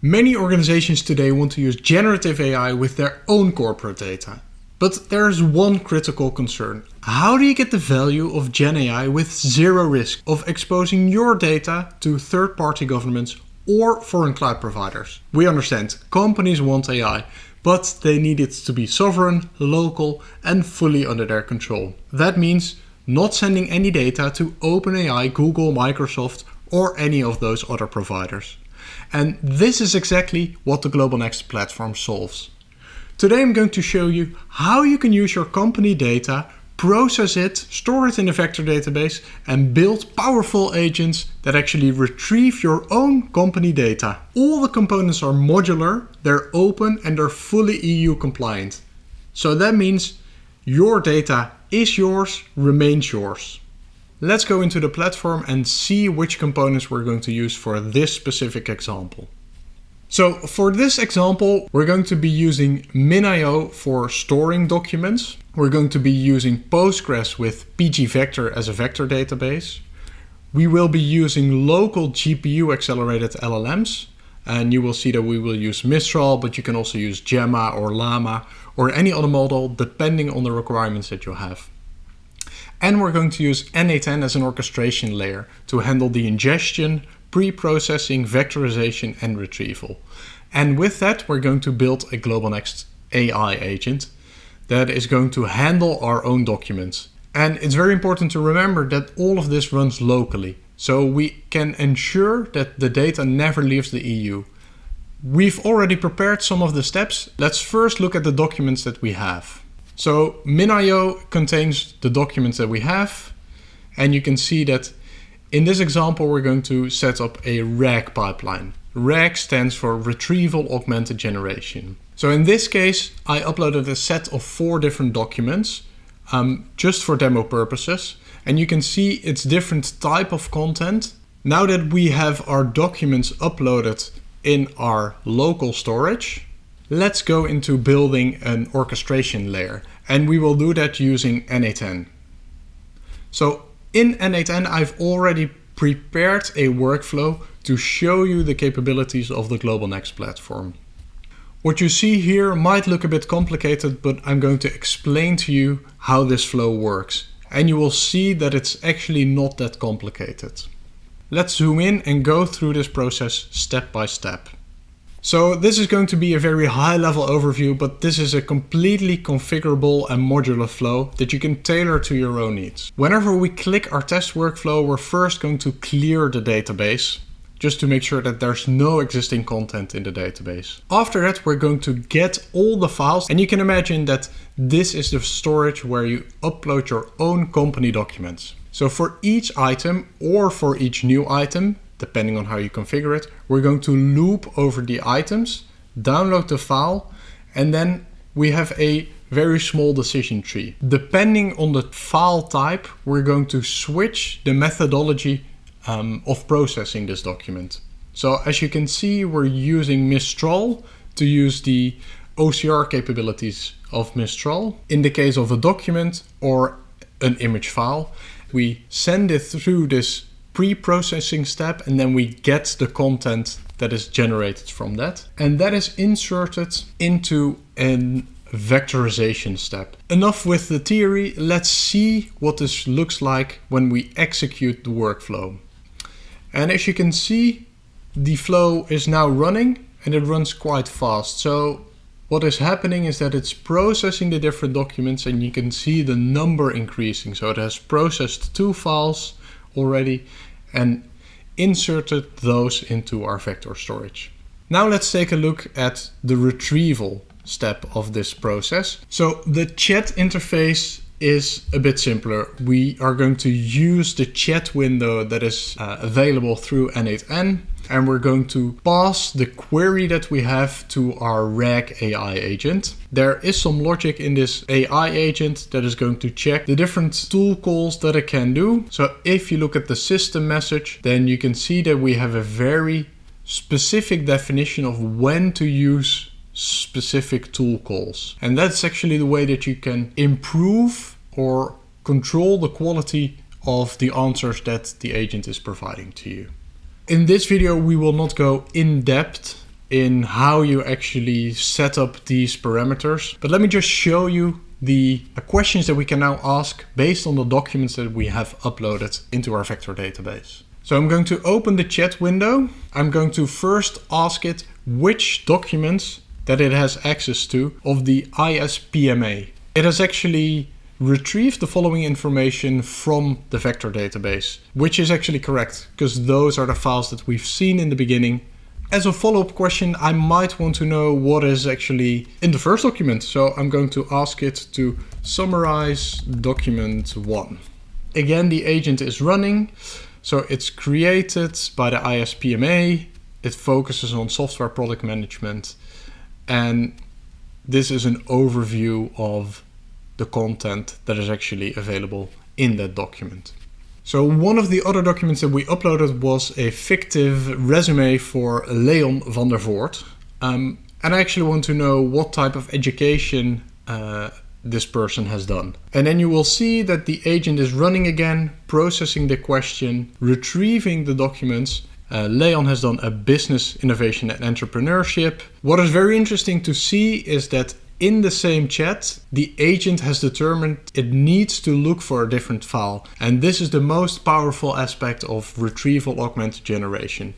Many organizations today want to use generative AI with their own corporate data. But there's one critical concern. How do you get the value of GenAI with zero risk of exposing your data to third-party governments or foreign cloud providers? We understand companies want AI, but they need it to be sovereign, local, and fully under their control. That means not sending any data to OpenAI, Google, Microsoft, or any of those other providers. And this is exactly what the GLBNXT Platform solves. Today I'm going to show you how you can use your company data, process it, store it in a vector database, and build powerful agents that actually retrieve your own company data. All the components are modular, they're open, and they're fully EU compliant. So that means your data is yours, remains yours. Let's go into the platform and see which components we're going to use for this specific example. So for this example, we're going to be using MinIO for storing documents. We're going to be using Postgres with pgvector as a vector database. We will be using local GPU accelerated LLMs. And you will see that we will use Mistral, but you can also use Gemma or Llama or any other model depending on the requirements that you have. And we're going to use n8n as an orchestration layer to handle the ingestion, preprocessing, vectorisation, and retrieval. And with that, we're going to build a GLBNXT AI agent that is going to handle our own documents. And it's very important to remember that all of this runs locally, so we can ensure that the data never leaves the EU. We've already prepared some of the steps. Let's first look at the documents that we have. So MinIO contains the documents that we have, and you can see that in this example we're going to set up a RAG pipeline. RAG stands for Retrieval Augmented Generation. So in this case I uploaded a set of 4 different documents just for demo purposes, and you can see it's different type of content. Now that we have our documents uploaded in our local storage, let's go into building an orchestration layer, and we will do that using n8n. So in n8n I've already prepared a workflow to show you the capabilities of the GLBNXT platform. What you see here might look a bit complicated, but I'm going to explain to you how this flow works, and you will see that it's actually not that complicated. Let's zoom in and go through this process step by step. So this is going to be a very high level overview, but this is a completely configurable and modular flow that you can tailor to your own needs. Whenever we click our test workflow, we're first going to clear the database just to make sure that there's no existing content in the database. After that, we're going to get all the files, and you can imagine that this is the storage where you upload your own company documents. So for each item or for each new item, depending on how you configure it, we're going to loop over the items, download the file, and then we have a very small decision tree. Depending on the file type, we're going to switch the methodology of processing this document. So as you can see, we're using Mistral to use the OCR capabilities of Mistral. In the case of a document or an image file, we send it through this pre-processing step, and then we get the content that is generated from that. And that is inserted into a vectorisation step. Enough with the theory, let's see what this looks like when we execute the workflow. And as you can see, the flow is now running, and it runs quite fast. So what is happening is that it's processing the different documents, and you can see the number increasing. So it has processed 2 files already and inserted those into our vector storage. Now let's take a look at the retrieval step of this process. So the chat interface is a bit simpler. We are going to use the chat window that is available through n8n, and we're going to pass the query that we have to our RAG AI agent. There is some logic in this AI agent that is going to check the different tool calls that it can do. So if you look at the system message, then you can see that we have a very specific definition of when to use specific tool calls. And that's actually the way that you can improve or control the quality of the answers that the agent is providing to you. In this video, we will not go in depth in how you actually set up these parameters. But let me just show you the questions that we can now ask based on the documents that we have uploaded into our vector database. So I'm going to open the chat window. I'm going to first ask it which documents that it has access to of the ISPMA. It has actually retrieved the following information from the vector database, which is actually correct because those are the files that we've seen in the beginning. As a follow-up question, I might want to know what is actually in the first document. So I'm going to ask it to summarize document 1. Again, the agent is running. So it's created by the ISPMA. It focuses on software product management. And this is an overview of the content that is actually available in that document. So one of the other documents that we uploaded was a fictive resume for Leon van der Voort. And I actually want to know what type of education this person has done. And then you will see that the agent is running again, processing the question, retrieving the documents. Leon has done a business, innovation and entrepreneurship. What is very interesting to see is that in the same chat, the agent has determined it needs to look for a different file. And this is the most powerful aspect of retrieval augmented generation.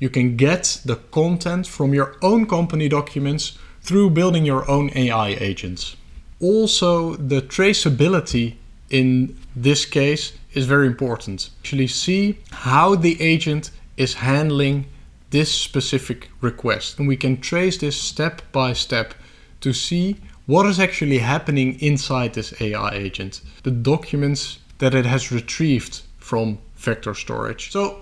You can get the content from your own company documents through building your own AI agents. Also, the traceability in this case is very important. Actually see how the agent is handling this specific request. And we can trace this step by step to see what is actually happening inside this AI agent, the documents that it has retrieved from vector storage. So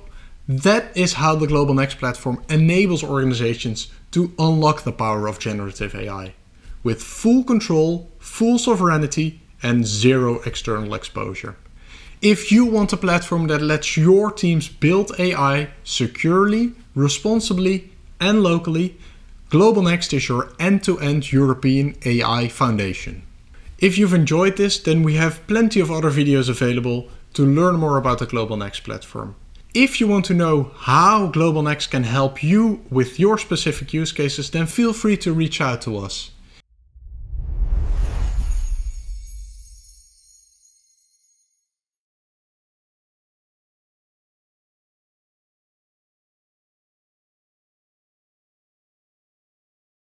that is how the GLBNXT platform enables organizations to unlock the power of generative AI with full control, full sovereignty, and zero external exposure. If you want a platform that lets your teams build AI securely, responsibly, and locally, GLBNXT is your end-to-end European AI foundation. If you've enjoyed this, then we have plenty of other videos available to learn more about the GLBNXT platform. If you want to know how GLBNXT can help you with your specific use cases, then feel free to reach out to us.